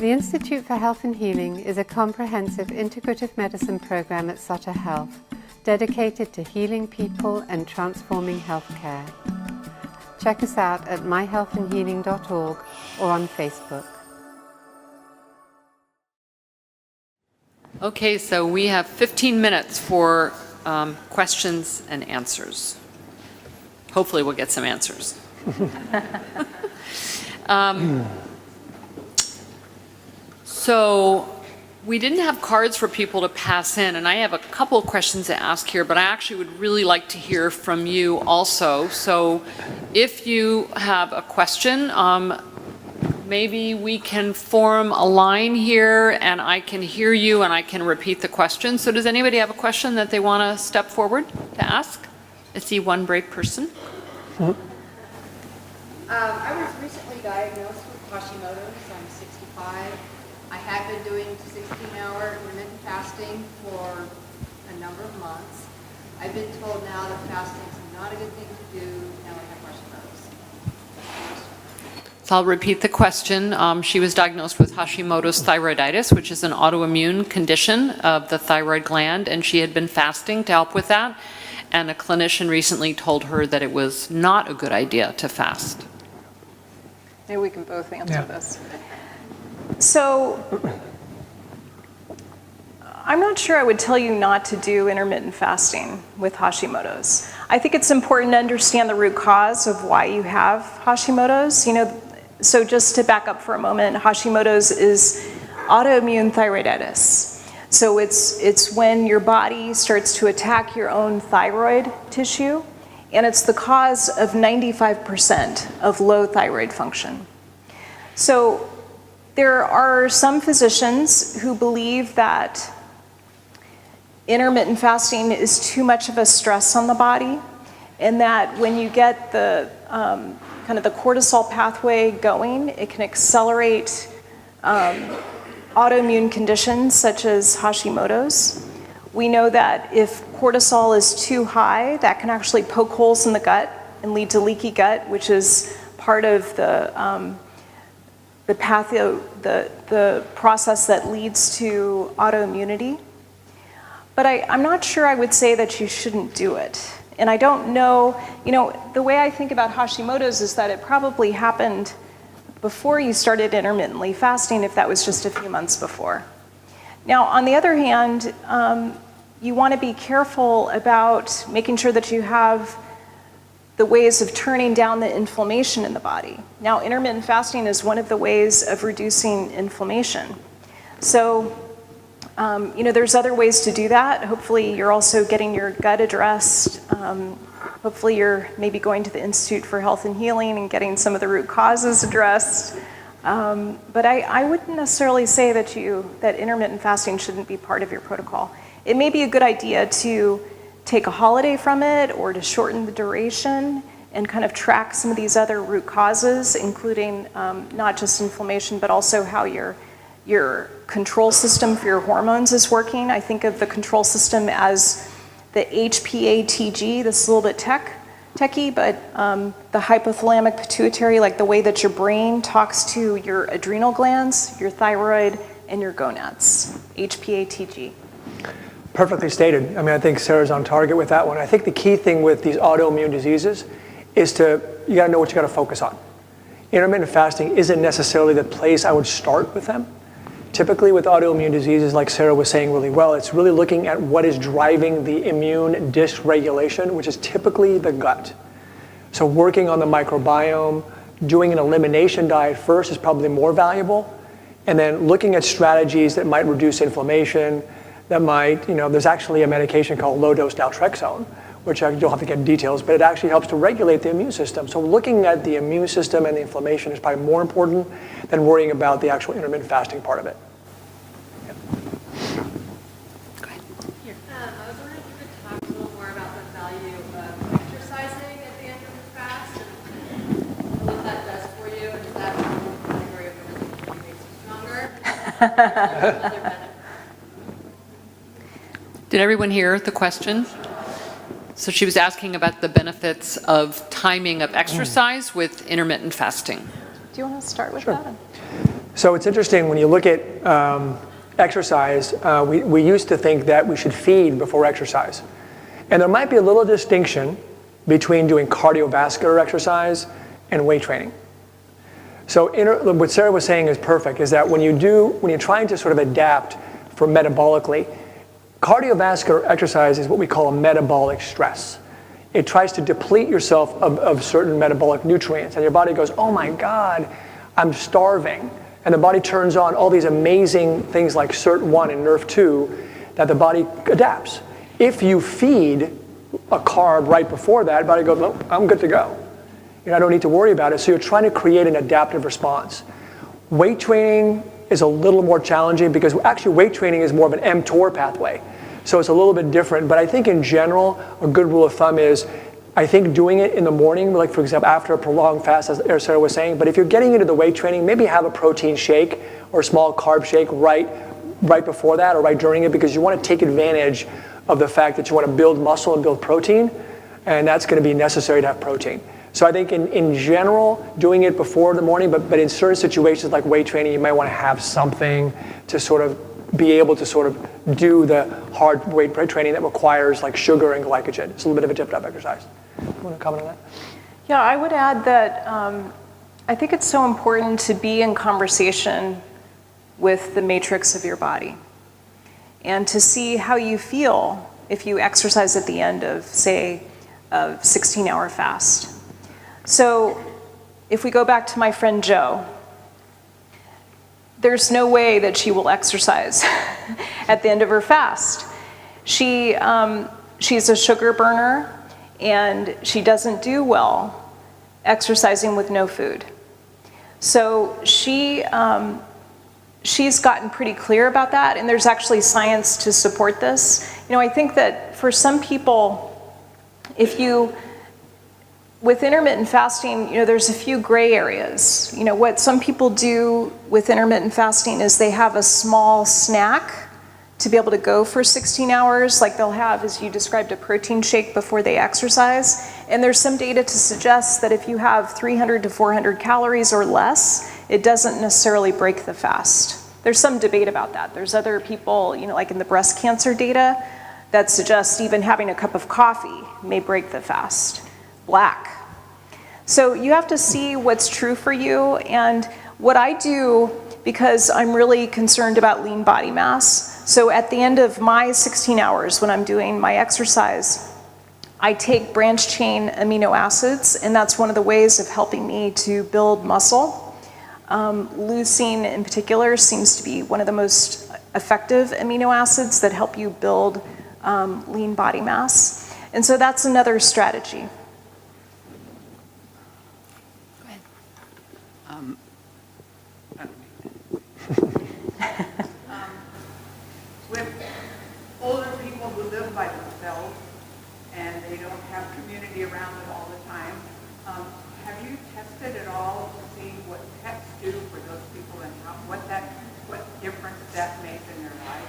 The Institute for Health and Healing is a comprehensive integrative medicine program at Sutter Health, dedicated to healing people and transforming healthcare. Check us out at myhealthandhealing.org or on Facebook. Okay, so we have 15 minutes for questions and answers. Hopefully we'll get some answers. So we didn't have cards for people to pass in, and I have a couple of questions to ask here, but I actually would really like to hear from you also. So if you have a question, maybe we can form a line here and I can hear you and I can repeat the question. So does anybody have a question that they want to step forward to ask? I see one brave person. I was recently diagnosed with Hashimoto's. I'm 65. I have been doing 16-hour intermittent fasting for a number of months. I've been told now that fasting is not a good thing to do now I have Hashimoto's. So I'll repeat the question. She was diagnosed with Hashimoto's thyroiditis, which is an autoimmune condition of the thyroid gland, and she had been fasting to help with that. And a clinician recently told her that it was not a good idea to fast. Maybe we can both answer this. So I'm not sure I would tell you not to do intermittent fasting with Hashimoto's. I think it's important to understand the root cause of why you have Hashimoto's. So just to back up for a moment, Hashimoto's is autoimmune thyroiditis. So it's when your body starts to attack your own thyroid tissue, and it's the cause of 95% of low thyroid function. So there are some physicians who believe that intermittent fasting is too much of a stress on the body, and that when you get the kind of the cortisol pathway going, it can accelerate autoimmune conditions such as Hashimoto's. We know that if cortisol is too high, that can actually poke holes in the gut and lead to leaky gut, which is part of the process that leads to autoimmunity. But I'm not sure I would say that you shouldn't do it. And I don't know, the way I think about Hashimoto's is that it probably happened before you started intermittently fasting, if that was just a few months before. Now, on the other hand, you want to be careful about making sure that you have the ways of turning down the inflammation in the body. Now, intermittent fasting is one of the ways of reducing inflammation. So, there's other ways to do that. Hopefully, you're also getting your gut addressed. Hopefully, you're maybe going to the Institute for Health and Healing and getting some of the root causes addressed. But I wouldn't necessarily say that intermittent fasting shouldn't be part of your protocol. It may be a good idea to take a holiday from it or to shorten the duration and kind of track some of these other root causes, including not just inflammation, but also how your control system for your hormones is working. I think of the control system as the HPA-TG. This is a little bit techy, but the hypothalamic pituitary, like the way that your brain talks to your adrenal glands, your thyroid, and your gonads. HPA-TG. Perfectly stated. I think Sarah's on target with that one. I think the key thing with these autoimmune diseases is you got to know what you got to focus on. Intermittent fasting isn't necessarily the place I would start with them. Typically with autoimmune diseases, like Sara was saying really well, it's really looking at what is driving the immune dysregulation, which is typically the gut. So working on the microbiome, doing an elimination diet first is probably more valuable, and then looking at strategies that might reduce inflammation, that might, there's actually a medication called low-dose naltrexone, which you'll have to get details, but it actually helps to regulate the immune system. So looking at the immune system and the inflammation is probably more important than worrying about the actual intermittent fasting part of it. Go ahead. I was wondering if you could talk a little more about the value of exercising at the end of the fast and what that does for you, and is that one category of women that makes you stronger? Other benefits. Did everyone hear the question? So she was asking about the benefits of timing of exercise with intermittent fasting. Do you want to start with Sure. that? So it's interesting when you look at exercise, we used to think that we should feed before exercise. And there might be a little distinction between doing cardiovascular exercise and weight training. So what Sara was saying is perfect, is that when you're trying to sort of adapt for metabolically, cardiovascular exercise is what we call a metabolic stress. It tries to deplete yourself of certain metabolic nutrients, and your body goes, oh my God, I'm starving. And the body turns on all these amazing things like SIRT1 and NRF2 that the body adapts. If you feed a carb right before that, the body goes, oh, I'm good to go. I don't need to worry about it. So you're trying to create an adaptive response. Weight training is a little more challenging because actually weight training is more of an mTOR pathway. So it's a little bit different. But I think in general, a good rule of thumb is, I think doing it in the morning, like for example, after a prolonged fast, as Sara was saying, but if you're getting into the weight training, maybe have a protein shake or a small carb shake right before that or right during it, because you want to take advantage of the fact that you want to build muscle and build protein, and that's going to be necessary to have protein. So I think in general, doing it before the morning, but in certain situations like weight training, you might want to have something to sort of be able to sort of do the hard weight training that requires like sugar and glycogen. It's a little bit of a dipped up exercise. You want to comment on that? Yeah, I would add that I think it's so important to be in conversation with the matrix of your body and to see how you feel if you exercise at the end of, say, a 16-hour fast. So if we go back to my friend Jo, there's no way that she will exercise at the end of her fast. She's a sugar burner, and she doesn't do well exercising with no food. So she's gotten pretty clear about that, and there's actually science to support this. I think that for some people, with intermittent fasting, there's a few gray areas. What some people do with intermittent fasting is they have a small snack to be able to go for 16 hours. Like they'll have, as you described, a protein shake before they exercise. And there's some data to suggest that if you have 300 to 400 calories or less, it doesn't necessarily break the fast. There's some debate about that. There's other people, like in the breast cancer data, that suggest even having a cup of coffee may break the fast. Black. So you have to see what's true for you, and what I do, because I'm really concerned about lean body mass, so at the end of my 16 hours when I'm doing my exercise, I take branched chain amino acids, and that's one of the ways of helping me to build muscle. Leucine in particular seems to be one of the most effective amino acids that help you build lean body mass. And so that's another strategy. With older people who live by themselves and they don't have community around them all the time, have you tested at all to see what pets do for those people and what difference that makes in their life?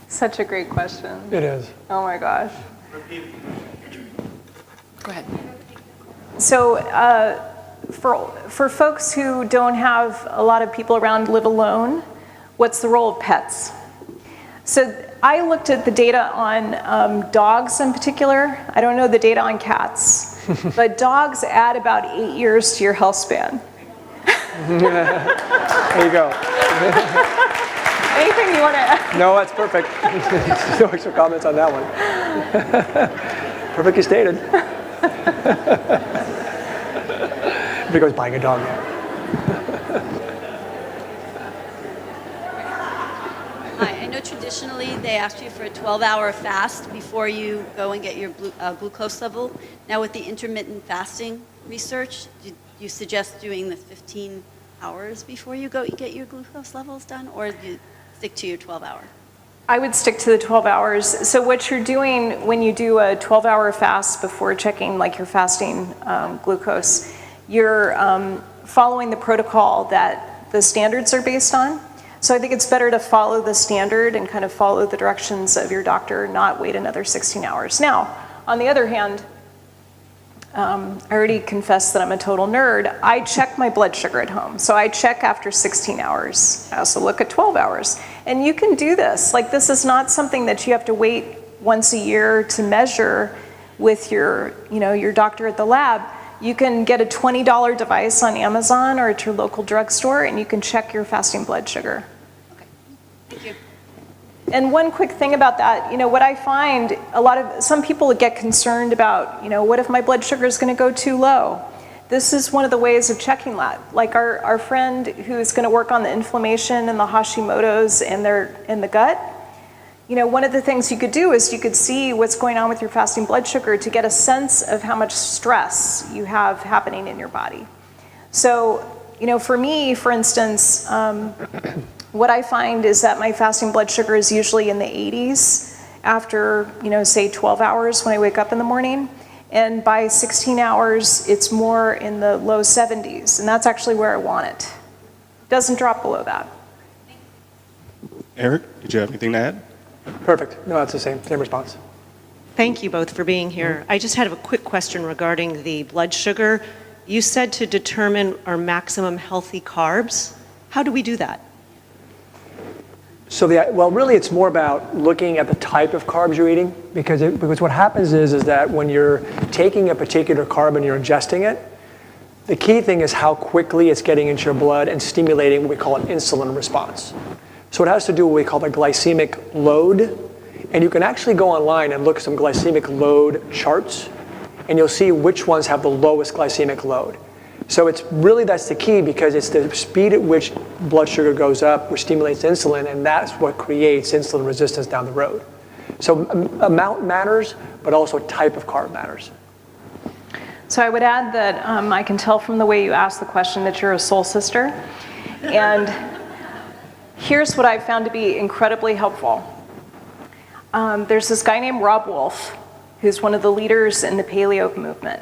Such a great question. It is. Oh my gosh. Go ahead. So for folks who don't have a lot of people around, live alone, what's the role of pets? So I looked at the data on dogs in particular. I don't know the data on cats, but dogs add about 8 years to your health span. There you go. Anything you want to add? No, that's perfect. No extra comments on that one. Perfectly stated. Because buying a dog. Hi, I know traditionally they ask you for a 12-hour fast before you go and get your glucose level. Now with the intermittent fasting research, do you suggest doing the 15 hours before you go get your glucose levels done, or do you stick to your 12-hour? I would stick to the 12 hours. So what you're doing when you do a 12-hour fast before checking like your fasting glucose, you're following the protocol that the standards are based on. So I think it's better to follow the standard and kind of follow the directions of your doctor, not wait another 16 hours. Now, on the other hand, I already confessed that I'm a total nerd. I check my blood sugar at home. So I check after 16 hours. I also look at 12 hours. And you can do this. Like, this is not something that you have to wait once a year to measure with your doctor at the lab. You can get a $20 device on Amazon or at your local drugstore, and you can check your fasting blood sugar. Okay, thank you. And one quick thing about that, what I find, some people get concerned about, what if my blood sugar is going to go too low? This is one of the ways of checking that. Like our friend who's going to work on the inflammation and the Hashimoto's in the gut, one of the things you could do is you could see what's going on with your fasting blood sugar to get a sense of how much stress you have happening in your body. So, for me, for instance, what I find is that my fasting blood sugar is usually in the 80s after, say 12 hours when I wake up in the morning. And by 16 hours, it's more in the low 70s. And that's actually where I want it. It doesn't drop below that. Eric, did you have anything to add? Perfect. No, that's the same response. Thank you both for being here. I just had a quick question regarding the blood sugar. You said to determine our maximum healthy carbs. How do we do that? So really it's more about looking at the type of carbs you're eating, because what happens is that when you're taking a particular carb and you're ingesting it, the key thing is how quickly it's getting into your blood and stimulating what we call an insulin response. So it has to do with what we call the glycemic load, and you can actually go online and look at some glycemic load charts, and you'll see which ones have the lowest glycemic load. So that's the key, because it's the speed at which blood sugar goes up, which stimulates insulin, and that's what creates insulin resistance down the road. So amount matters, but also type of carb matters. So I would add that I can tell from the way you asked the question that you're a soul sister. And here's what I've found to be incredibly helpful. There's this guy named Rob Wolf, who's one of the leaders in the paleo movement.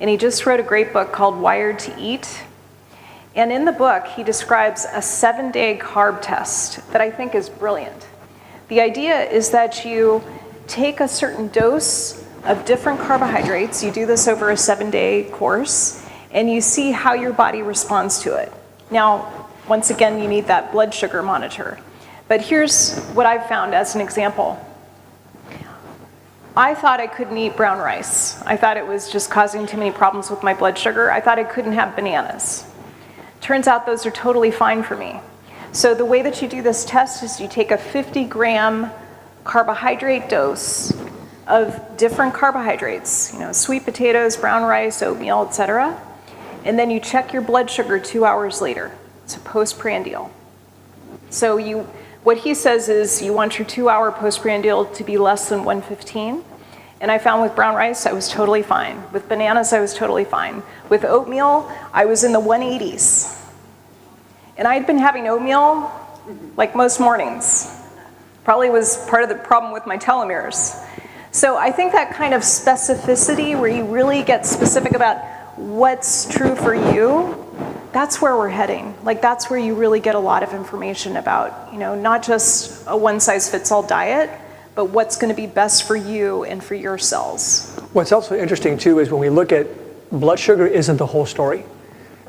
And he just wrote a great book called Wired to Eat. And in the book, he describes a 7-day carb test that I think is brilliant. The idea is that you take a certain dose of different carbohydrates, you do this over a 7-day course, and you see how your body responds to it. Now, once again, you need that blood sugar monitor. But here's what I've found as an example. I thought I couldn't eat brown rice. I thought it was just causing too many problems with my blood sugar. I thought I couldn't have bananas. Turns out those are totally fine for me. So the way that you do this test is you take a 50-gram carbohydrate dose of different carbohydrates, sweet potatoes, brown rice, oatmeal, etc. And then you check your blood sugar 2 hours later. It's a postprandial. So what he says is you want your 2-hour postprandial to be less than 115. And I found with brown rice, I was totally fine. With bananas, I was totally fine. With oatmeal, I was in the 180s. And I'd been having oatmeal like most mornings. Probably was part of the problem with my telomeres. So I think that kind of specificity where you really get specific about what's true for you, that's where we're heading. Like, that's where you really get a lot of information about, not just a one-size-fits-all diet, but what's going to be best for you and for your cells. What's also interesting too is when we look at blood sugar isn't the whole story.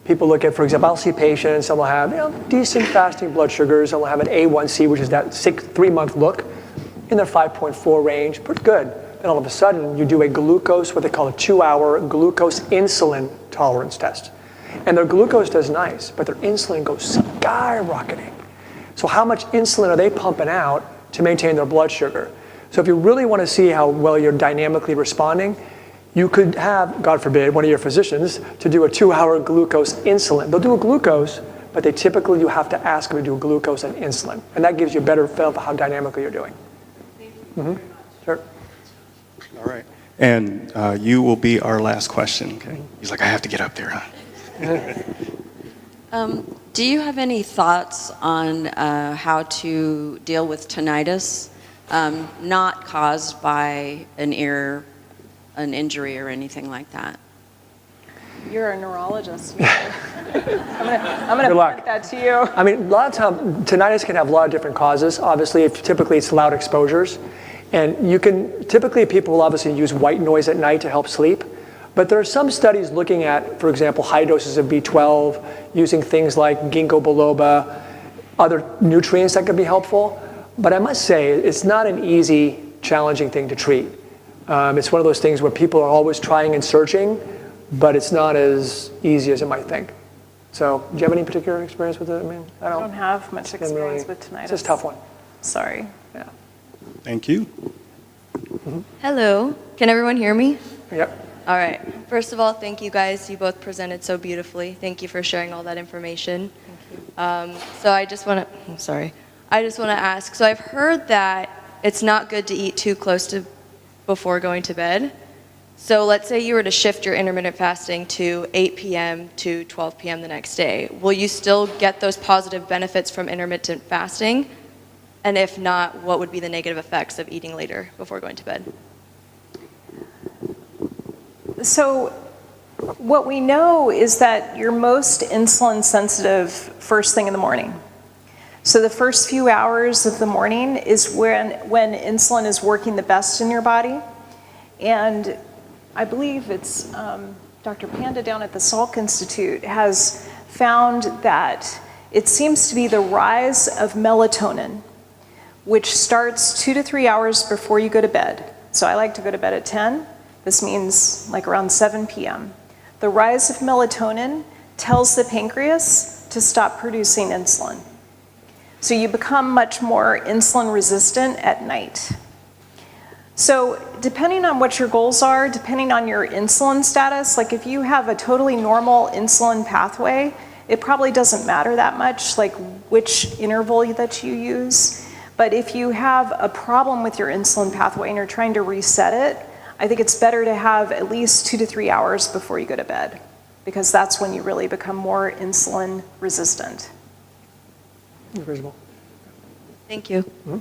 People look at, for example, I'll see patients, some will have decent fasting blood sugars, some will have an A1C, which is that 3-month look, in their 5.4 range, pretty good. Then all of a sudden you do a glucose, what they call a 2-hour glucose insulin tolerance test. And their glucose does nice, but their insulin goes skyrocketing. So how much insulin are they pumping out to maintain their blood sugar? So if you really want to see how well you're dynamically responding, you could have, God forbid, one of your physicians to do a 2-hour glucose insulin. They'll do a glucose, but you have to ask them to do a glucose and insulin. And that gives you a better feel of how dynamically you're doing. Thank you very much. Sure. All right. And you will be our last question. Okay. He's like, I have to get up there, huh? Do you have any thoughts on how to deal with tinnitus, not caused by an injury or anything like that? You're a neurologist. I'm going to put that to you. I mean, a lot of times, tinnitus can have a lot of different causes. Obviously, typically it's loud exposures. And typically people will obviously use white noise at night to help sleep. But there are some studies looking at, for example, high doses of B12, using things like ginkgo biloba, other nutrients that could be helpful. But I must say, it's not an easy, challenging thing to treat. It's one of those things where people are always trying and searching, but it's not as easy as you might think. So, do you have any particular experience with it? I mean, I don't have much experience with tinnitus. It's just a tough one. Sorry. Yeah. Thank you. Hello, can everyone hear me? Yep. All right. First of all, thank you guys. You both presented so beautifully. Thank you for sharing all that information. Thank you. So I just want to ask, so I've heard that it's not good to eat too close to before going to bed. So let's say you were to shift your intermittent fasting to 8 p.m. to 12 p.m. the next day. Will you still get those positive benefits from intermittent fasting? And if not, what would be the negative effects of eating later before going to bed? So what we know is that you're most insulin sensitive first thing in the morning. So the first few hours of the morning is when insulin is working the best in your body. And I believe it's Dr. Panda down at the Salk Institute has found that it seems to be the rise of melatonin, which starts 2 to 3 hours before you go to bed. So I like to go to bed at 10. This means like around 7 p.m. The rise of melatonin tells the pancreas to stop producing insulin. So you become much more insulin resistant at night. So depending on what your goals are, depending on your insulin status, like if you have a totally normal insulin pathway, it probably doesn't matter that much, like which interval that you use. But if you have a problem with your insulin pathway and you're trying to reset it, I think it's better to have at least 2 to 3 hours before you go to bed, because that's when you really become more insulin resistant. Reasonable. Thank you. Mm-hmm.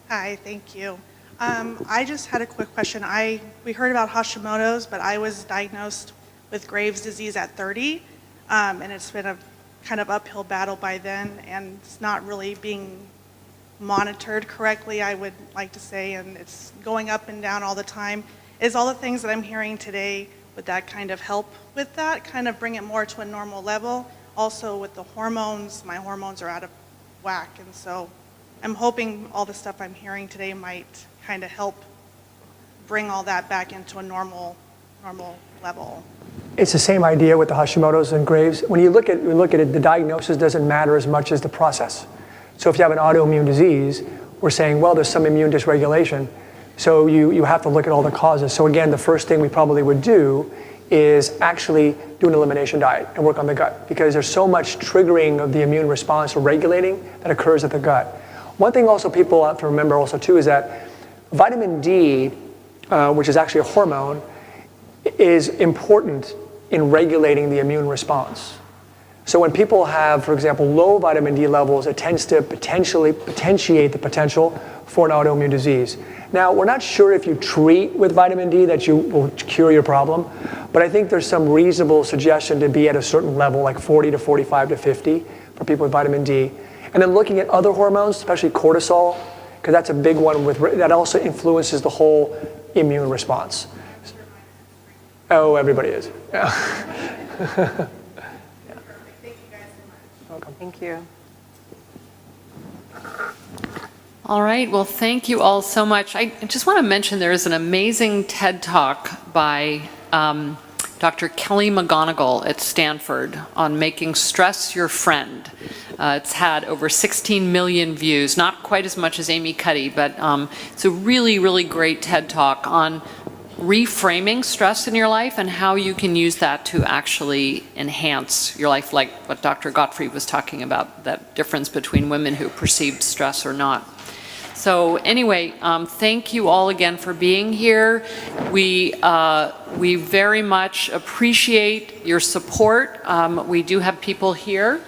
Hi, thank you. I just had a quick question. We heard about Hashimoto's, but I was diagnosed with Graves' disease at 30, and it's been a kind of uphill battle by then, and it's not really being monitored correctly, I would like to say, and it's going up and down all the time. Is all the things that I'm hearing today, would that kind of help with that, kind of bring it more to a normal level? Also with the hormones, my hormones are out of whack, and so I'm hoping all the stuff I'm hearing today might kind of help bring all that back into a normal level. It's the same idea with the Hashimoto's and Graves. When you look at it, the diagnosis doesn't matter as much as the process. So if you have an autoimmune disease, we're saying, well, there's some immune dysregulation. So you have to look at all the causes. So again, the first thing we probably would do is actually do an elimination diet and work on the gut, because there's so much triggering of the immune response or regulating that occurs at the gut. One thing also people have to remember also too is that vitamin D, which is actually a hormone, is important in regulating the immune response. So when people have, for example, low vitamin D levels, it tends to potentiate the potential for an autoimmune disease. Now, we're not sure if you treat with vitamin D that you will cure your problem, but I think there's some reasonable suggestion to be at a certain level, like 40 to 45 to 50 for people with vitamin D. And then looking at other hormones, especially cortisol, because that's a big one that also influences the whole immune response. Oh, everybody is. Yeah. Thank you. All right, well, thank you all so much. I just want to mention there is an amazing TED Talk by Dr. Kelly McGonigal at Stanford on making stress your friend. It's had over 16 million views, not quite as much as Amy Cuddy, but it's a really, really great TED Talk on reframing stress in your life and how you can use that to actually enhance your life, like what Dr. Gottfried was talking about, that difference between women who perceived stress or not. So anyway, thank you all again for being here. We very much appreciate your support. We do have people here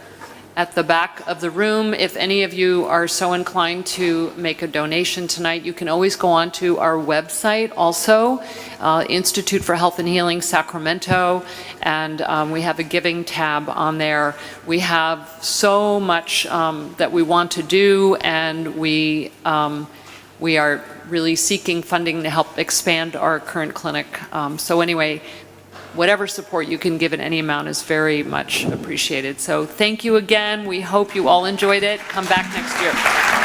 at the back of the room. If any of you are so inclined to make a donation tonight, you can always go on to our website also, Institute for Health and Healing Sacramento, and we have a giving tab on there. We have so much that we want to do, and we we are really seeking funding to help expand our current clinic. So anyway, whatever support you can give in any amount is very much appreciated. So thank you again. We hope you all enjoyed it. Come back next year.